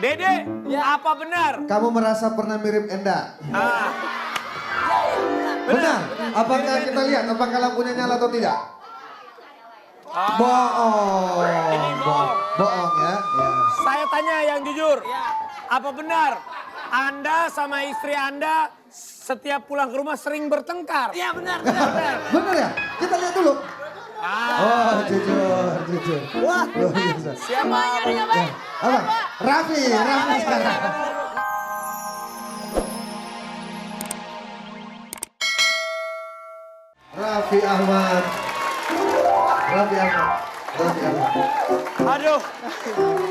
Dede, apa benar? Kamu merasa pernah mirip Enda? Ah. Benar. Apakah kita lihat apakah lampunya nyala atau tidak? Bohong. Ini bohong. Bohong ya. Saya tanya yang jujur. Apa benar Anda sama istri Anda setiap pulang ke rumah sering bertengkar? Iya benar, benar. Benar ya? Kita lihat dulu. Oh, jujur. Wah, Luar biasa. Siapa? Apa? Raffi sekarang. Raffi Ahmad. Aduh,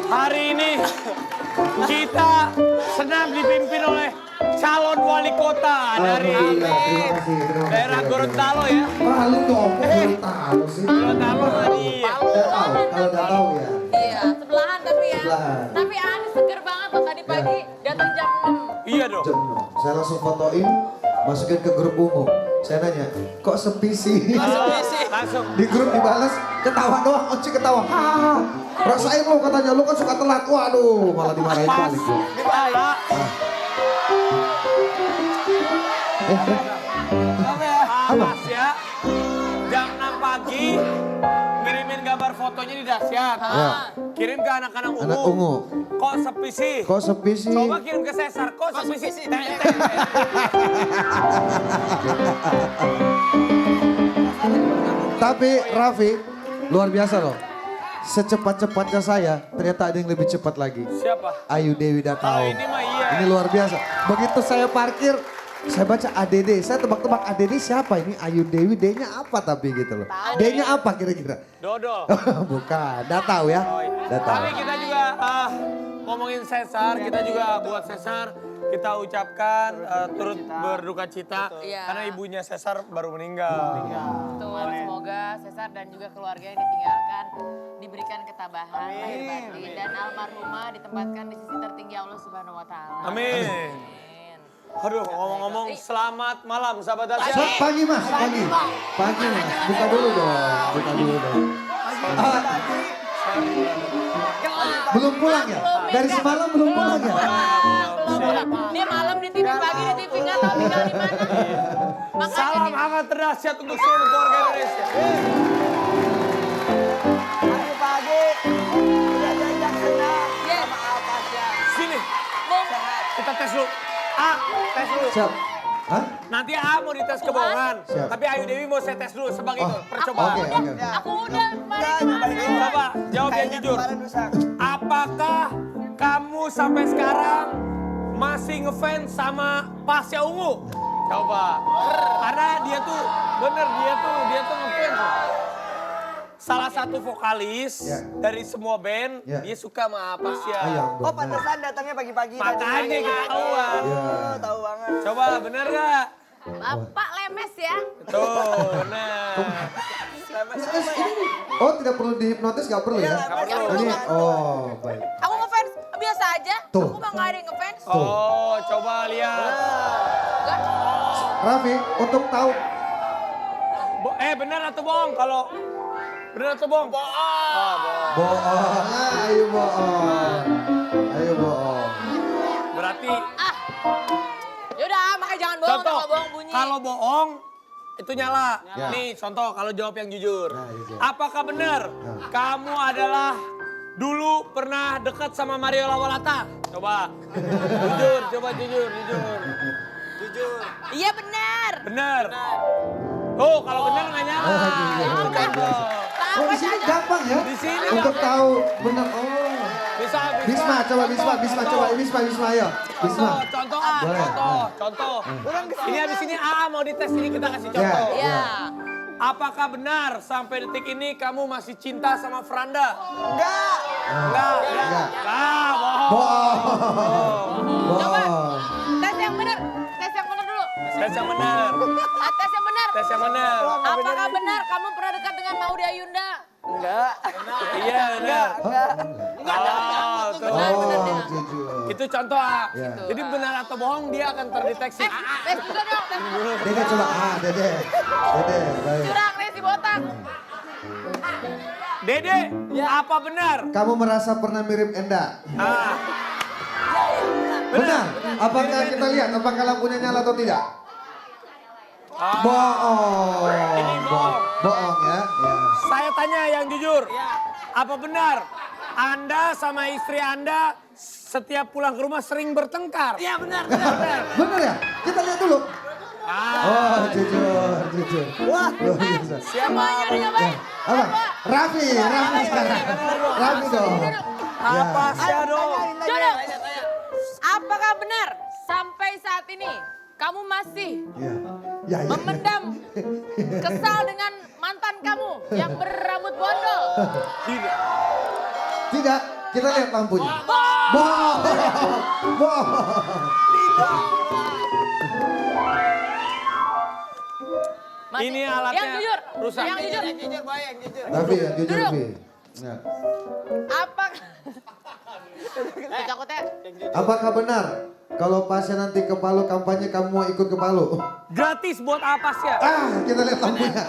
hari ini kita senang dipimpin oleh calon wali kota dari Alhamdulillah, terima kasih. daerah Gorontalo ya. Malu dong, Gorontalo sih. Gorontalo tadi. Udah tahu, kalau udah tahu ya. Iya, sebelahan tapi ya. Sebelahan. Tapi Ani seger banget loh tadi pagi datang jam 6. Iya dong. Jam 6. Saya langsung fotoin, masukin ke grup umum. Saya nanya, kok sepi sih? Langsung. Di grup dibalas, ketawa doang, Oci ketawa. Hahaha. Rasain lo katanya, lo kan suka telat. Waduh, malah dimarahin Pas. balik. Gimana? Awas ya. Jam 6 pagi ngirimin gambar fotonya di dahsyat. Ya. Kirim ke anak-anak ungu. Anak ungu. Kok sepi sih? Kok sepi sih? Coba kirim ke Cesar. Kok sepi sih? Tapi Raffi, luar biasa loh. Secepat-cepatnya saya, ternyata ada yang lebih cepat lagi. Siapa? Ayu Dewi Datau. Oh, ini mah iya. Ini luar biasa. Begitu saya parkir, saya baca ADD. Saya tebak-tebak ADD siapa ini? Ayu Dewi, D-nya apa tapi gitu loh. D-nya apa kira-kira? Dodol. Bukan, Datau ya. Oh, iya. Datau. Tapi kita juga ngomongin Cesar, kita juga buat Cesar kita ucapkan turut berduka cita Iya. karena ibunya Cesar baru meninggal. Betul, semoga Cesar dan juga keluarga yang ditinggalkan diberikan ketabahan lahir batin dan almarhumah ditempatkan di sisi tertinggi Allah Subhanahu wa taala. Amin. Amin. Aduh, ngomong-ngomong selamat malam sahabat Dahsyat. Pagi mas, pagi. Pagi mas, buka dulu dong. Buka dulu dong. Belum pulang ya? Dari semalam belum pulang ya? Dia malam di TV, pagi di TV, nggak tahu tinggal di mana. Makanya Salam nih, hangat terdahsyat untuk seluruh keluarga Indonesia. pagi-pagi udah diajak senang Yes. sama Alfasya. Sini, Bung, kita tes dulu. Tes dulu. Siap. Hah? Nanti mau dites kebohongan. Siap. Tapi Ayu Dewi mau saya tes dulu sebagai itu Oh, percobaan. Oke, oke. aku udah kemarin kemarin. Coba jawab yang Kayaknya jujur. kemarin rusak. Apakah kamu sampai sekarang masih ngefans sama Pasya Ungu? Coba. Karena dia tuh bener dia tuh ngefans. Salah satu vokalis Ya. dari semua band, Ya. dia suka sama Pasya. Ayo, Oh pantesan datangnya pagi-pagi. Makanya ketahuan. Ya. Oh, tahu banget. Coba bener gak? Bapak lemes ya. Tuh, bener. Oh tidak perlu dihipnotis, nggak perlu ya? Nggak perlu. Ini, oh baik. Aku ngefans biasa aja. Tuh. Aku mah nggak ada yang ngefans. Oh, coba lihat. Enggak. Raffi, untuk tahu Bener atau bohong? Kalau bener atau bohong? Bohong. bohong, ayo bohong, ayo bohong. Berarti Yaudah, makanya jangan bohong contoh, kalau bohong bunyi. kalau bohong itu nyala. Ya. Nih contoh kalau jawab yang jujur. Nah, jujur. Apakah benar kamu adalah dulu pernah dekat sama Mario Lawalata? Coba. Jujur, coba jujur. Iya benar. Benar. Tuh kalau benar nggak nyala. Oh, jujur. Itu contoh. Oh di sini gampang ya? Di sini untuk gampang. tahu benar. Oh. Bisa. Bisma, coba Bisma, coba Bisma, ayo. Bisma. Contoh Boleh. contoh. Ini habis ini mau dites ini kita kasih contoh. Iya. Apakah benar sampai detik ini kamu masih cinta sama Franda? Enggak. Enggak. Bohong. Bohong. Coba Bohong. tes yang benar. Tes yang benar dulu. Tes yang benar. Tes yang benar. Tes yang benar. Apakah benar kamu pernah dekat dengan Maudy Ayunda? Enggak. Iya benar. Oh, tuh. Benar, benar, Oh, benar. jujur. Itu contoh. Ya. Jadi benar atau bohong dia akan terdeteksi. Tes juga dong. Tes juga. Dede coba, Dede, baik. Curang nih si botak. Dede, apa benar? Kamu merasa pernah mirip Enda? Benar. Apakah kita lihat apakah lampunya nyala atau tidak? Bohong. Ini bohong. Bohong ya. Ya. Saya tanya yang jujur. Apa benar Anda sama istri Anda setiap pulang ke rumah sering bertengkar? Iya benar, benar. Benar ya? Kita lihat dulu. Oh, jujur. Wah, Luar biasa. Semuanya udah nyobain. Apa? Raffi sekarang. Raffi dong. Apa sih dong? Duduk. Apakah benar sampai saat ini kamu masih Ya. memendam kesal dengan mantan kamu yang berambut bondol? Tidak. Tidak, kita lihat lampunya. Bohong. Bohong. Masih. Ini alatnya Yang jujur. rusak. Yang jujur. jujur boy, yang jujur. Raffi yang jujur, Duduk. Raffi. Ya. Apakah takutnya Apakah benar kalau pasnya nanti ke Palu kampanye kamu mau ikut ke Palu? Gratis buat apa sih? Kita lihat lampunya.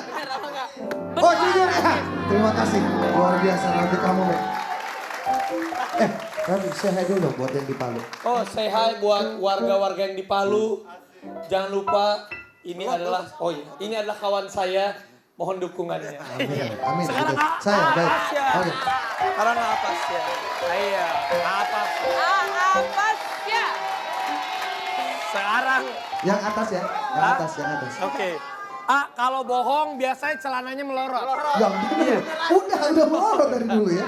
Oh jujur ya. Terima kasih. Luar biasa nanti kamu. Raffi, say hi dulu buat yang di Palu. Oh, say hi buat warga-warga yang di Palu. Jangan lupa ini adalah ini adalah kawan saya. Mohon dukungannya. Amin. Sekarang Saya baik. Apasya. Oke. Sekarang Apasya. Iya, Apasya. Apasya? Sekarang Yang atas ya. Yang atas, yang atas. oke. Kalau bohong biasanya celananya melorot. Yang bener. Udah melorot dari dulu ya.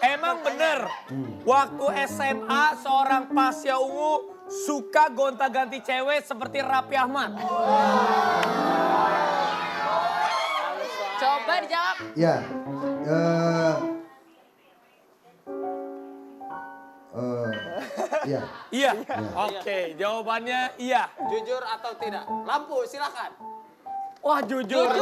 Emang bener, waktu SMA seorang Pasya Ungu suka gonta-ganti cewek seperti Raffi Ahmad. Coba dijawab. Ya. Ya. Iya. Oke, jawabannya iya. Jujur atau tidak? Lampu, silakan. Wah, jujur. Yang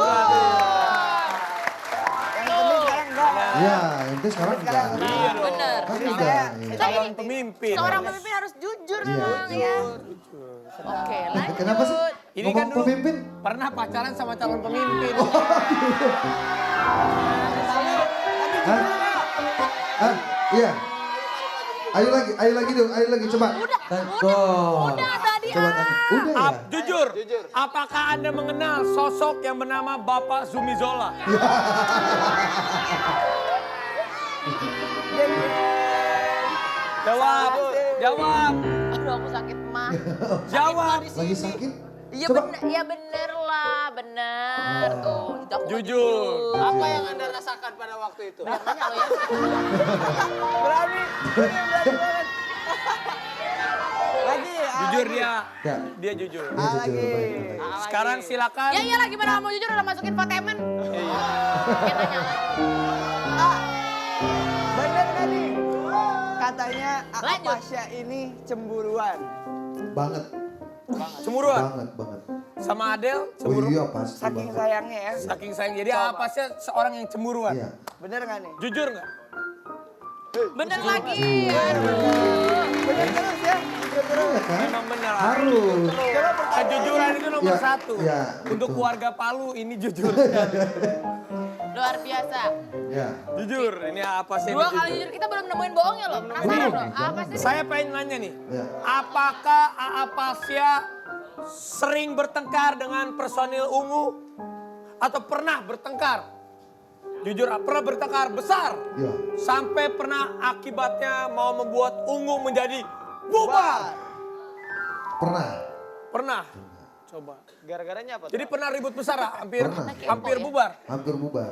penting sekarang enggak. Ya, itu sekarang enggak. Iya dong. Bener. Kan udah. Iya. Calon pemimpin. Seorang pemimpin harus jujur Iya, memang ya. Oke, lanjut. Kenapa sih? Ini kan Ngomong dulu pemimpin? pernah pacaran sama calon pemimpin. Ah, iya. Ayo lagi dong, ayo lagi coba. Udah tadi. Coba tanya. Udah ya? Jujur, apakah Anda mengenal sosok yang bernama Bapak Zumi Zola? Jawab. Aduh, aku sakit mah. Jawab. Lagi sakit? Iya Coba. bener, ya bener lah, bener. Tuh, aku Jujur. Apa yang Anda rasakan pada waktu itu? banyak nanya lo ya. Berani banget. Lagi. Jujur dia. Ya. Dia jujur. Dia jujur, baik. Sekarang silakan. Ya iyalah gimana mau jujur udah masukin infotainment. Dia nanya lagi. Bener gak nih? Katanya Lanjut. Apasya ini cemburuan. Banget, Cemburuan banget. sama Adele, Oh cemburu. iya pasti Saking banget. sayangnya ya. Saking sayang. Jadi apa sih seorang yang cemburuan? Iya. Bener gak nih? Jujur nggak? Bener lagi. Aduh. Bener terus ya. Bener terus. Iya kan? Memang benar. Harus. Kejujuran itu nomor Ya, satu. ya, Untuk betul. keluarga Palu ini jujur. Luar biasa. Ya. Jujur, ini apa sih? Dua kali jujur kita belum nemuin bohongnya loh. Penasaran loh. Apa sih? Saya pengen nanya nih, Ya. apakah Apasya sering bertengkar dengan personil Ungu atau pernah bertengkar? Jujur, pernah bertengkar besar Ya. sampai pernah akibatnya mau membuat Ungu menjadi bubar. Pernah. Pernah. Coba. Gara-garanya apa? Jadi pernah ribut besar, hampir Pernah. hampir bubar. Hampir bubar.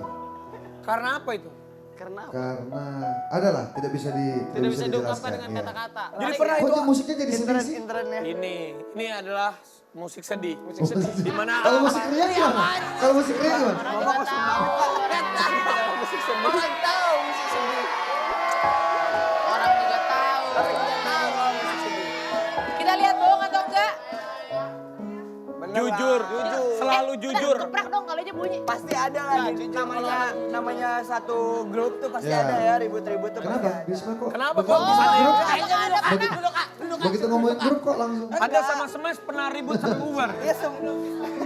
Karena apa itu? Karena Karena adalah tidak bisa diungkapkan dijelaskan, dengan ya. kata-kata. Jadi pernah Kok itu musiknya jadi sedih sih? Internnya. ini adalah musik sedih. Musik sedih. Di mana Kalau musik ria gimana? Kalau musik ria gimana? Orang juga tahu. Musik sedih. Orang tahu musik sedih. Orang juga tahu. Orang juga tahu kalau musik sedih. Kita lihat bohong atau enggak? Bener jujur, lah. selalu jujur. Udah, keprak dong kali aja bunyi. Pasti ada lah namanya satu grup tuh pasti Ya. ada ya ribut-ribut tuh pasti Kenapa? ada. Bisma kok? Kenapa kok Begitu bisa ngomongin grup, Kayaknya ada pernah. begitu ngomongin grup kok langsung. Ada sama Smash pernah ribut sama bubar. Iya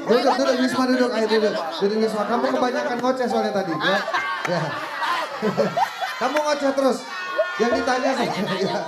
Duduk Wisma duduk, ayo duduk. Duduk Wisma, kamu kebanyakan ngoceh soalnya tadi. Ya. Ya. Kamu ngoceh terus. Yang ditanya sih. Ya.